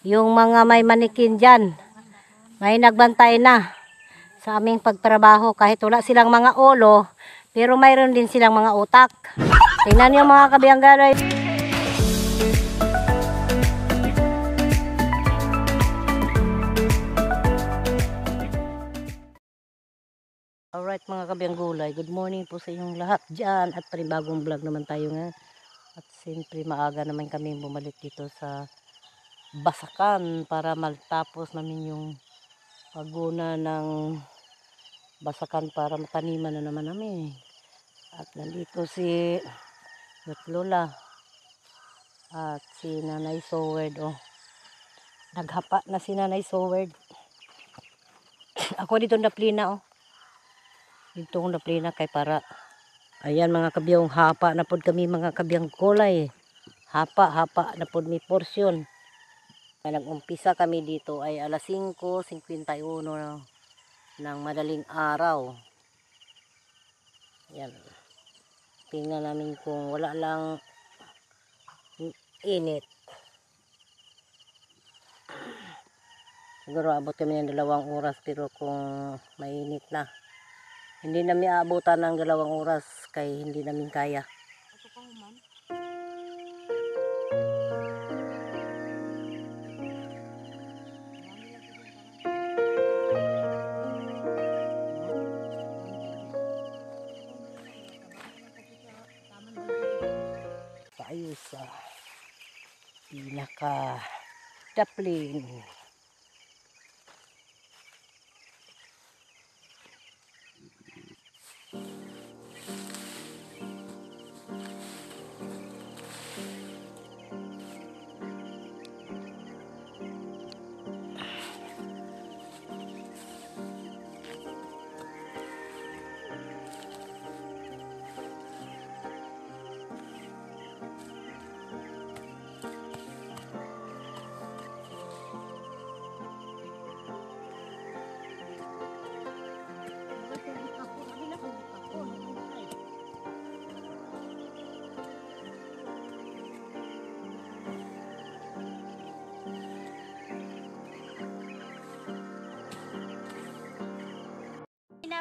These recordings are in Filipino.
yung mga may manikin dyan. May nagbantay na sa aming pagtrabaho. Kahit wala silang mga ulo, pero mayroon din silang mga utak. Tingnan niyo mga kabiyanggaray. Alright mga kabiyang-gulay, good morning po sa inyong lahat dyan. At panibagong vlog naman tayo nga. At siyempre maaga naman kami bumalik dito sa Basakan para matapos namin yung paguna ng Basakan para mataniman na naman namin. At nandito si Lola at si Nanay Sowerd. Oh, naghapa na si Nanay Sowerd. Ako dito naplina. Oh, dito ko naplina kay para. Ayan mga kabiyong, hapa na pod kami mga kabiyang gulay. Hapa na pod mi porsyon. Nag-umpisa kami dito ay alas 5:51 ng madaling araw. Yan. Tingnan namin kung wala lang init. Siguro abot kami ng 2 oras, pero kung mainit na, hindi namin aabutan ng 2 oras kay hindi namin kaya. Ito pa man. Tayo sa pinaka Daplin.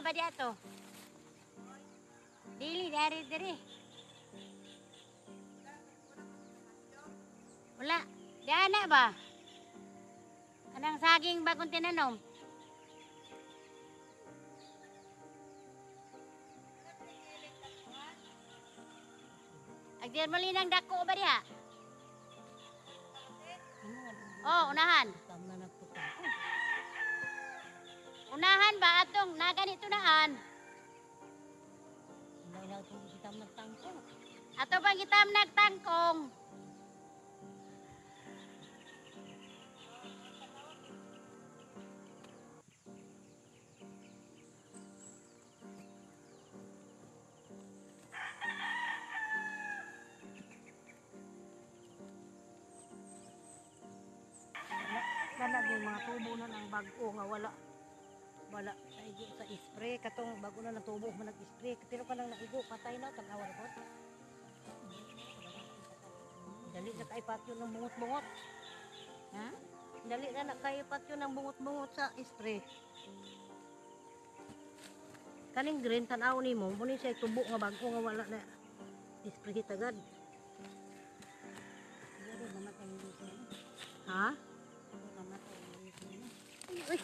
Ba dia to? Dili dari. Wala. Diana ba? Anang saging bagong tinanom? Agdiyan malinang dako ba dia? Oh, unahan. Unahan ba atong na ganito naan? Ato bang kita nagtangkong? Kana yung mga tubo na ng bago nga wala naigo sa spray katong bago na natubo mo nag-spray pero ka lang naigo patay na tanawa ko. Dali na kay patyo ng bungot-bungot. Ha? Dali na kay patyo ng bungot-bungot sa spray. Kaning green tanaw nimo muni siya tubo nga bago nga wala na spray tagad. Ha? Uy.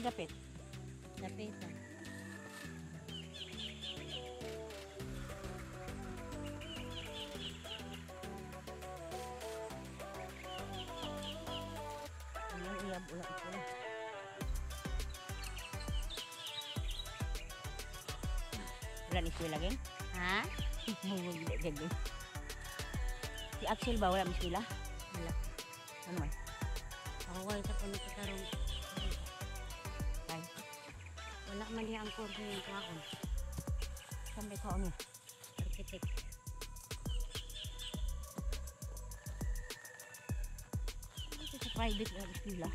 dapit. Dapitan. Ano iyab ulang ito na. Wala ni eskwela geng. Ha? Wala geng. Si Axel ba wala eskwela? Wala. Ano man? Away sa puno sa karong. Ay, Wala man niya ang kurso yung kaon. sampai ko ni. Architect. Ito sa private na eskwela.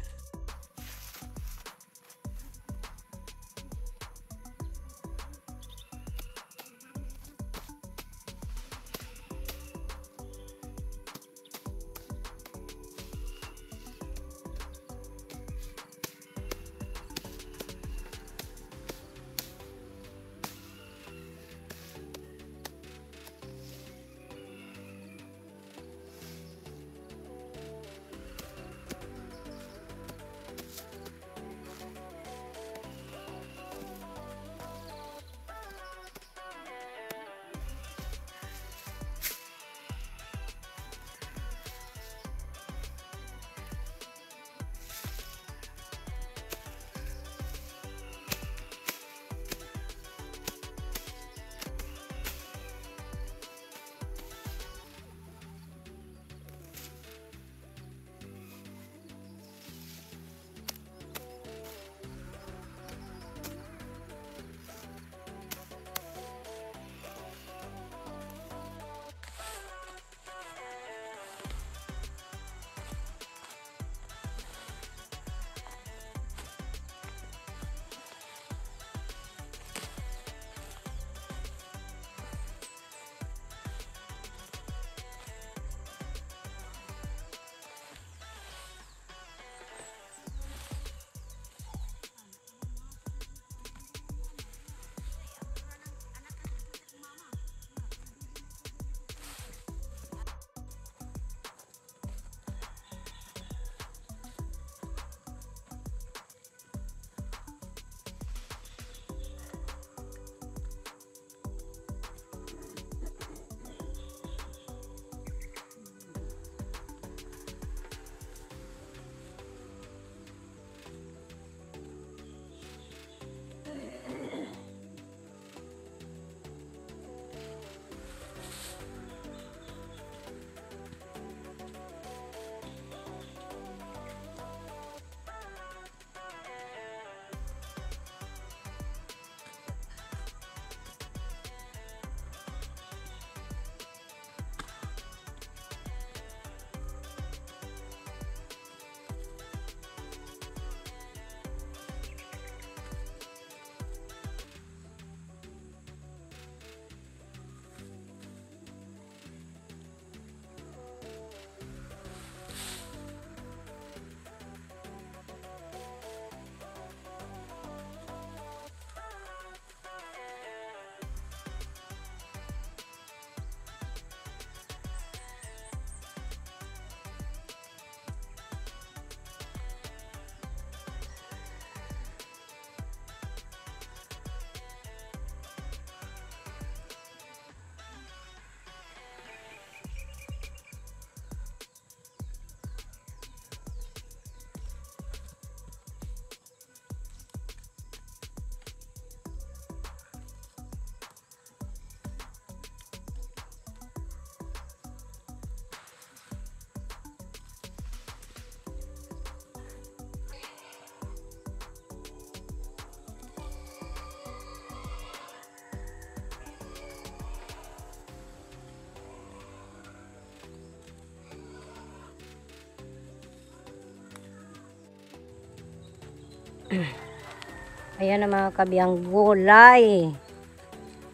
Ayan na mga kabiyang gulay.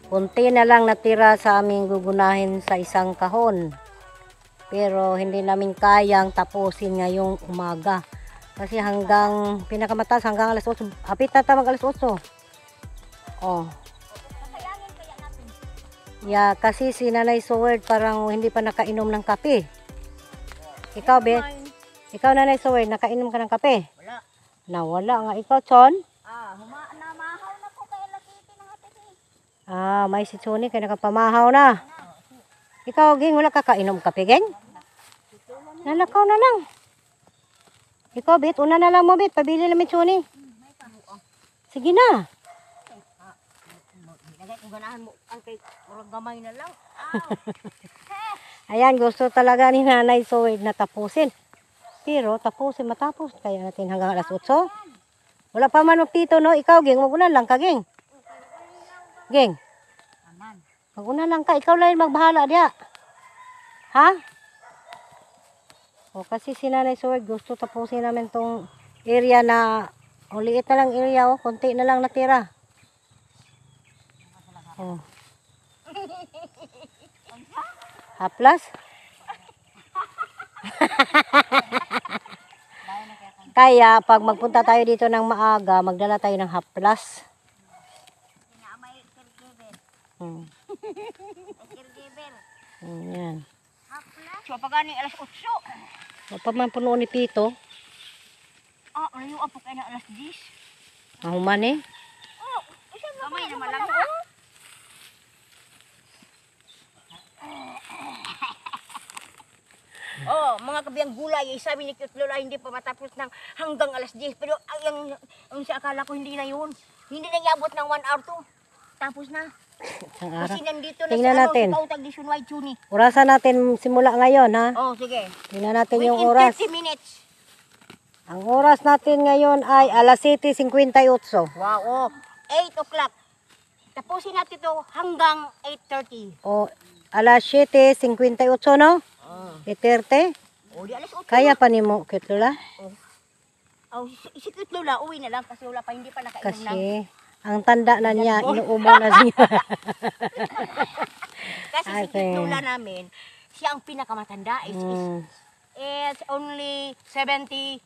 Kunti na lang natira sa aming gugunahin sa isang kahon. Pero hindi namin kayang tapusin ngayong umaga. Kasi hanggang pinakamataas hanggang alas 8. Hapit na tamang alas 8. Oh. Yeah, kasi si Nanay Sowerd parang hindi pa nakainom ng kape. Ikaw, Be? Ikaw, Nanay Sowerd, nakainom ka ng kape? Wala. Nawala nga ikaw, Chon. Namahaw na po kay Lakiti ng ate ni. May si Choni kaya nakapamahaw na. Ikaw, Ging, wala ka kainom kape, Ging? Nalakaw na lang. Ikaw, Bit, una na lang mo, Bit. Pabili namin Choni. Sige na. Nagay kung ganahan mo ang kay murag gamay na lang. Ayan, gusto talaga ni Nanay Soed na tapusin. Pero tapusin matapos. Kaya natin hanggang alas 8. Wala pa man magpito, no? Ikaw, Ging, mag-una lang ka, Ging. Ging, Aman. mag-una lang ka. Ikaw lang yung magbahala diya. Ha? O, kasi si Nanay Soed gusto tapusin namin tong area na liit na lang area, oh. Konti na lang natira. Oh. Haplas? Kaya pag magpunta tayo dito ng maaga, magdala tayo ng haplas. May caregiver. Hmm. Caregiver. Yan. Hapla. So pagani alas 8. Pa man puno ni Pito. Layo apo kay na alas 10. Mahuman eh. Gamay naman lang. Mga kabiyang gulay, sabi ni Cute Lola, hindi pa matapos ng hanggang alas 10. Pero ang sa akala ko hindi na yun. Hindi na iabot ng 1 hour to. Tapos na. Isang araw. Kasi nandito na Tingnan natin. si Pautag Nationwide Tuni. Orasan natin simula ngayon, ha? Sige. Tingnan natin yung Within oras. 30 minutes. Ang oras natin ngayon ay alas 7:58. Wow, 8 o'clock. Tapusin natin to hanggang 8:30. O, alas 7:58, no? 8:30. Di alas 8. Kaya pa ni mo, Cute Lola? Si Cute Lola, uwi na lang kasi wala pa, hindi pa nakainom ng... Kasi ang tanda na niya, inuubo na niya. Kasi si Okay. Cute Lola namin, siya ang pinakamatanda. It's only 71.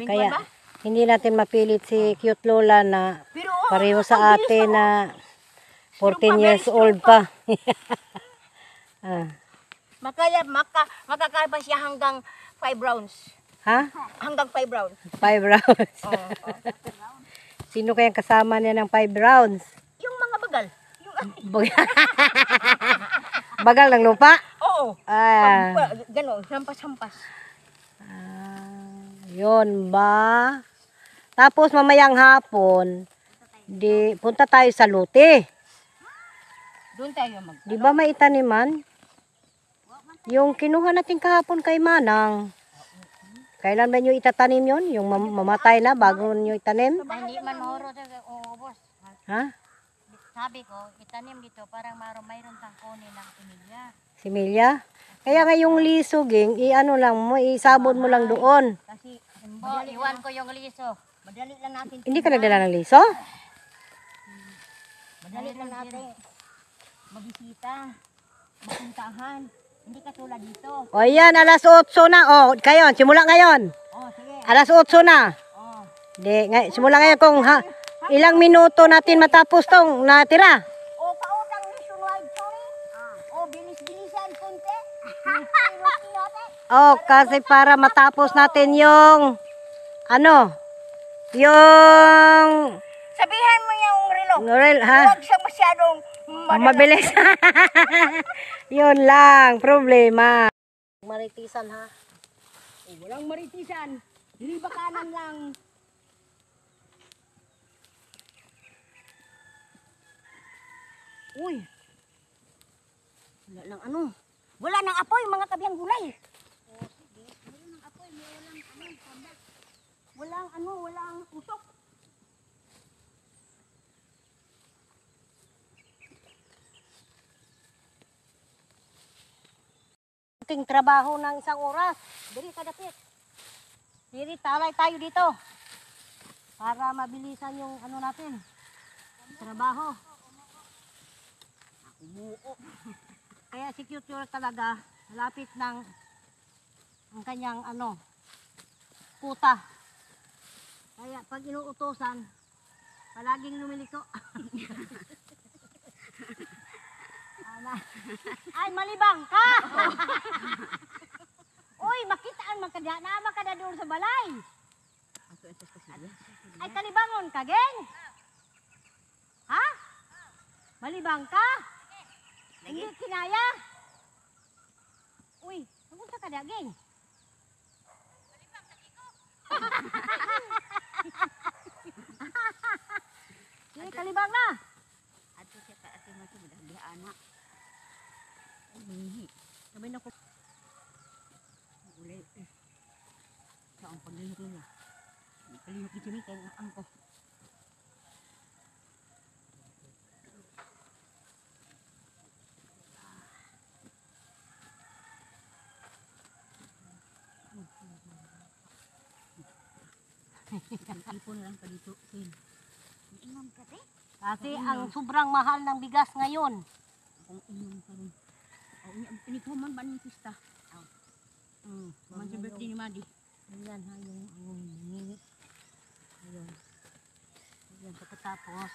Kaya hindi natin mapilit si Cute Lola na Pero pareho ang sa bilis ate na, na Strong 14 pa, years very old strong pa. pa. Makakaba siya hanggang 5 rounds. Ha? Hanggang 5 rounds. 5 rounds. Sino kayang kasama niya ng 5 rounds? Yung mga bagal. Bagal ng lupa? Oo. Gano'n, hampas-hampas. Yun ba? Tapos mamayang hapon, punta tayo sa Lute. Doon tayo Di ba may itaniman? Yung kinuha natin kahapon kay Manang. Kailan ba nyo itatanim yun? Yung mamatay na bago nyo itanim? Hindi man mahuro sa boss. Ha? Sabi ko, itanim dito parang mayroon tang kunin ng similya. Similya? Kaya nga yung liso, Ging, isabon mo lang doon. Kasi, iwan ko yung liso. Madali lang natin. Hindi ka nagdala ng liso? Madali lang natin. Magbisita. Mapuntahan. Hindi katulad dito. O yan, alas 8 na. O, kayo, simula ngayon. Sige. Alas 8 na. Simula ngayon kung ilang minuto natin matapos tong natira. Pautang Nationwide, sorry. Bilis-bilisan konti. Kasi para matapos natin yung yung Sabihan mo yung relo. ha? Huwag siya masyadong Mabilis. Yun lang, problema. Maritisan, ha? walang maritisan. Hindi bakanan lang. Uy. Wala nang apoy, mga kabiyang gulay. Walang usok. Ating trabaho ng isang oras. Dili ka dapit. Dili, talay tayo dito. Para mabilisan yung natin. Trabaho. Kaya si Cute Lola talaga, malapit ng ang kanyang kuta. Kaya pag inuutosan, palaging lumiliko. Ay, malibang ka! Uy, makitaan man ka doon sa balay. Ay, kalibangon ka, geng? Ha? Malibang ka? Hindi kinaya? Uy, nagunta ka na, geng? Sige, kalibang na. Ato siya ka ate mo siya di anak. Umihi. Sabi na ko. Ulay. Sa ang paglihok nila. Paglihok ni Jimmy kay ang ko. Ipon lang pa dito. Ingam ka te? Kasi ang sobrang mahal ng bigas ngayon. Kung inyong karon. Oh, pinikuman ba ng pista? Man sa birthday ni Madi. Ayan ha, yung mini. Ayun. Ayan, pagkatapos.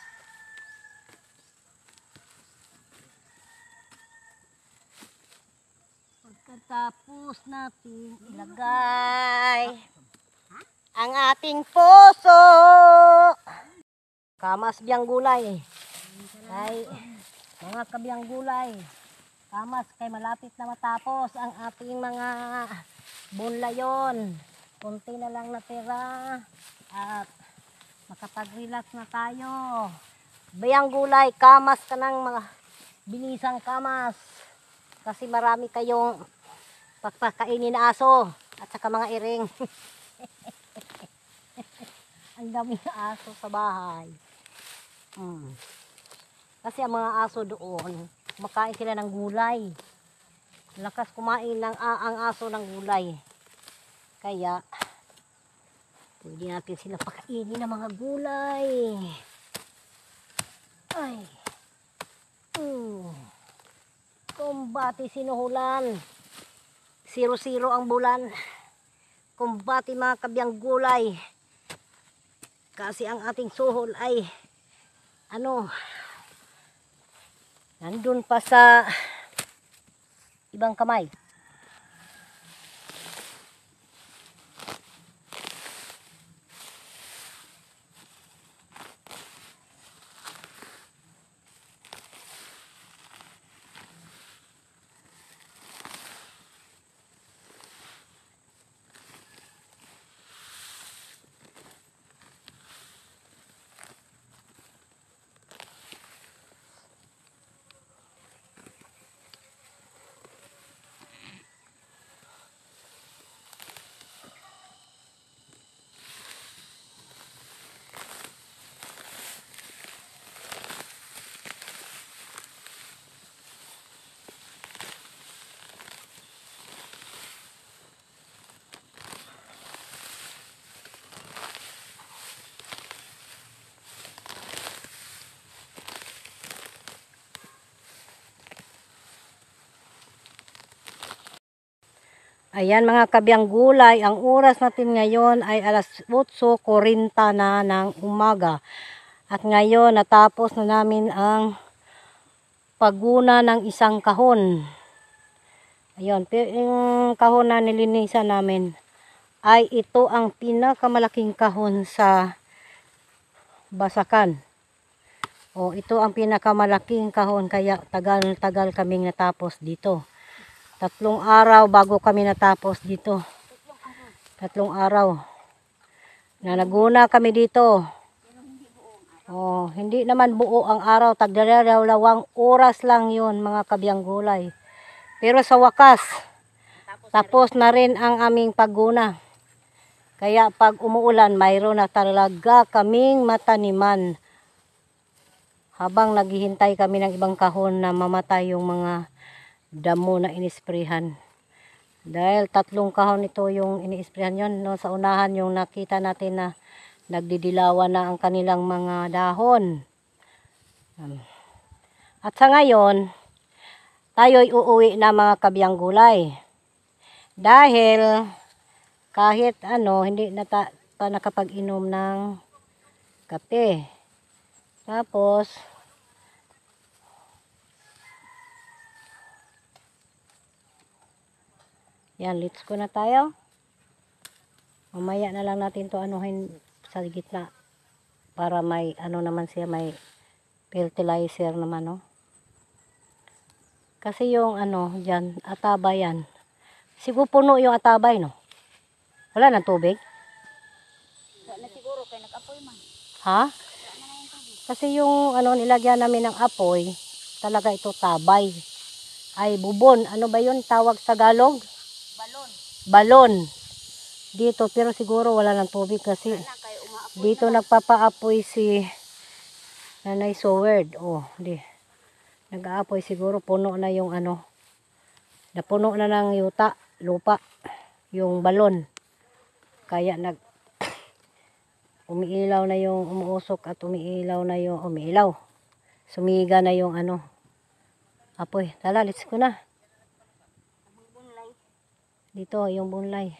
Pagkatapos natin ilagay ang ating puso. Kamas biyang gulay. Ay, mga kabiyang gulay. Kamas kay malapit na matapos ang ating mga bunlayon. Kunti na lang natira at makapag-relax na tayo. Bayang gulay, kamas ka ng mga binisang kamas. Kasi marami kayong pagpakainin na aso at saka mga iring. Ang daming aso sa bahay. Kasi ang mga aso doon, makain sila ng gulay. Lakas kumain ng ang aso ng gulay. Kaya, pwede natin sila pakainin ng mga gulay. Ay. Kumbati sinuhulan. 0-0 ang bulan. Kumbati mga kabiyang gulay. Kasi ang ating suhol ay nandun pa sa ibang kamay. Ayan mga kabiyang gulay, ang oras natin ngayon ay alas 8:40 na ng umaga. At ngayon natapos na namin ang pagguna ng isang kahon. Ayun, yung kahon na nilinisan namin ay ito ang pinakamalaking kahon sa Basakan. O ito ang pinakamalaking kahon kaya tagal-tagal kaming natapos dito. 3 araw bago kami natapos dito. 3 araw. Na naguna kami dito. Oh, hindi naman buo ang araw. Tagdalawang oras lang yun mga kabiyang gulay. Pero sa wakas, tapos na rin ang aming pagguna. Kaya pag umuulan, mayroon na talaga kaming mataniman. Habang naghihintay kami ng ibang kahon na mamatay yung mga damo na inisprehan. Dahil 3 kahon ito yung inisprehan yun. No, sa unahan yung nakita natin na nagdidilawan na ang kanilang mga dahon. At sa ngayon, tayo'y uuwi na mga kabiyang gulay. Dahil kahit hindi na pa nakapag-inom ng kape. Tapos, yan, let's go na tayo. Mamaya na lang natin to anuhin sa gitna. para may ano naman siya, may fertilizer naman, no? Kasi yung ano, dyan, atabay yan. Siguro puno yung atabay, no? Wala na tubig? Wala na siguro kay nag-apoy man. Ha? Kasi yung ano, nilagyan namin ng apoy, talaga ito tabay. Ay, bubon. Ano ba yun tawag sa Tagalog? Balon. Balon. Dito, pero siguro wala ng tubig kasi Na kay umaapoy dito naman. nagpapaapoy si Nanay Sowerd. Oh, di. Nag-aapoy siguro, puno na yung ano. Napuno na ng lupa, yung balon. Kaya umiilaw na yung umuusok at umiilaw na yung Sumiga na yung ano. Apoy, tala, let's go na. Bunlay. Dito, yung bunlay.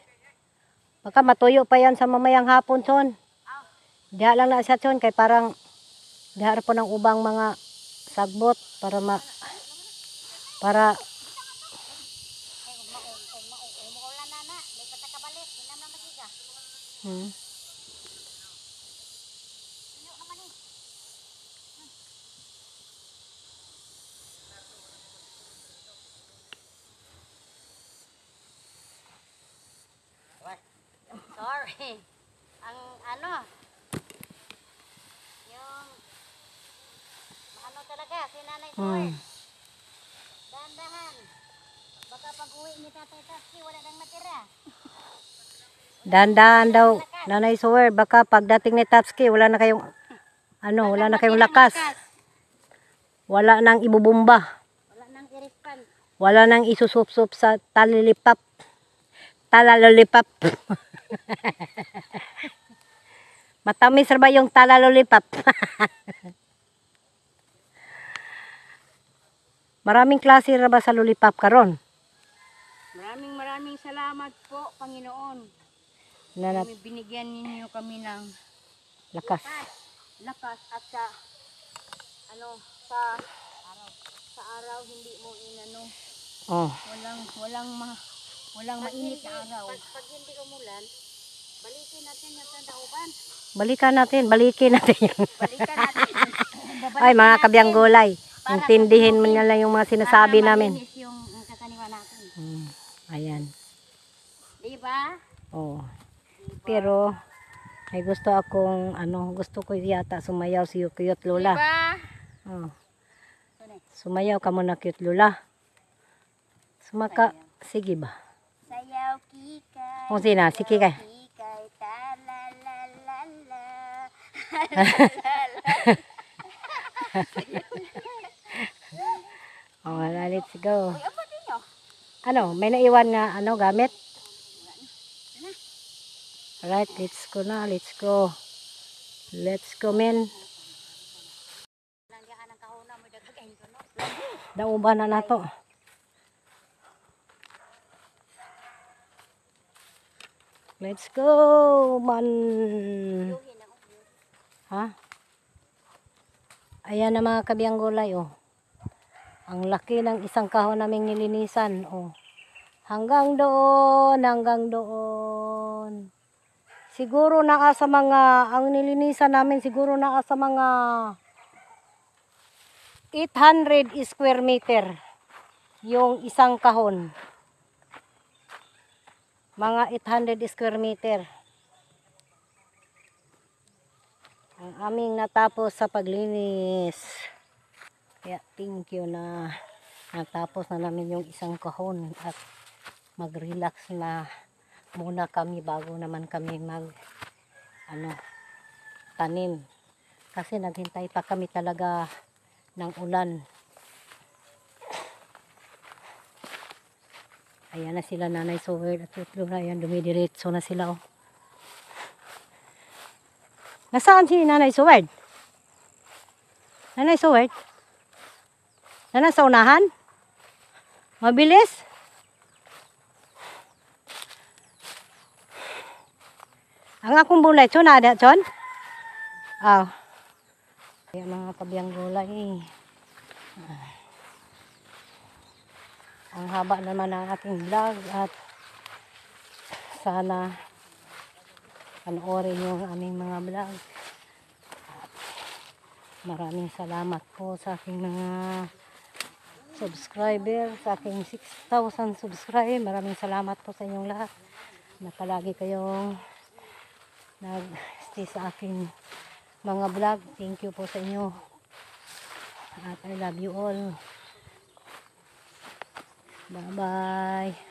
Baka matuyo pa yan sa mamayang hapon, son. Diha lang na siya, son, kay parang diha po ng ubang mga sagbot para Umuulan na na. May patakabalik. Hinam na masiga. hmm. Tuyo naman eh. Sorry. Ang ano, yung ano talaga, si Nanay Soy. Dahan-dahan. Baka pag uwi ni Tatay Taski, wala nang matira. Dahan-dahan daw, Nanay Sowerd, baka pagdating ni Tatsuki, wala na kayong lakas. Wala nang ibubumba. Wala nang irispan. Wala nang isusup-sup sa talalipap. Matamis ra ba yung talalipap? Maraming klase ra ba sa lollipop karon? Maraming salamat po, Panginoon. Na Binigyan ninyo kami ng lakas. lakas at sa araw hindi mo inano, Oh. walang mainit na araw. Pag hindi umulan, balikin natin yung tandauban. Balikin natin yung Balikan natin. ay mga kabiyang gulay. Intindihin mo na lang yung mga sinasabi namin. Malinis yung kakaniwa natin. Ayan. Diba? Oh. Pero ay gusto ko yata sumayaw si Cute Lola. Diba? Oh. Sumayaw ka muna, Cute Lola. Sige ba? Sayaw kikay. Kung sina, sige ka. Kikay talalalala. Oh, let's go. Uy, apa din nyo? Ano, may naiwan na gamit? Alright, let's go na. Let's go. Let's go, men. Nandiyan ang kahuna mo dagagain ko, no? Dauban na nato. Let's go, man. Ha? Ayan na mga kabiyang gulay, oh. Ang laki ng isang kahon naming nilinisan, oh. Hanggang doon. Siguro ang nilinisan namin siguro sa mga 800 square meter yung isang kahon. Mga 800 square meter. Ang aming natapos sa paglinis. Kaya thank you na natapos na namin yung isang kahon at mag-relax na muna kami bago naman kami tanim. Kasi naghintay pa kami talaga ng ulan. Ayan na sila Nanay Sowerd at Cute Lola. Ayan, dumidiretso na sila, oh. Nasaan si Nanay Sowerd? Nanay Sowerd? Nasa unahan? Mabilis? Ang akong bulay, Chon, ada, Chon? Ah. Ayan mga kabiyang gulay. Ang haba naman ng ating vlog at sana panoorin yung aming mga vlog. Maraming salamat po sa aking mga subscriber, sa aking 6,000 subscribe. Maraming salamat po sa inyong lahat na palagi kayong nag-stay sa aking mga vlog. Thank you po sa inyo. At I love you all. Bye-bye.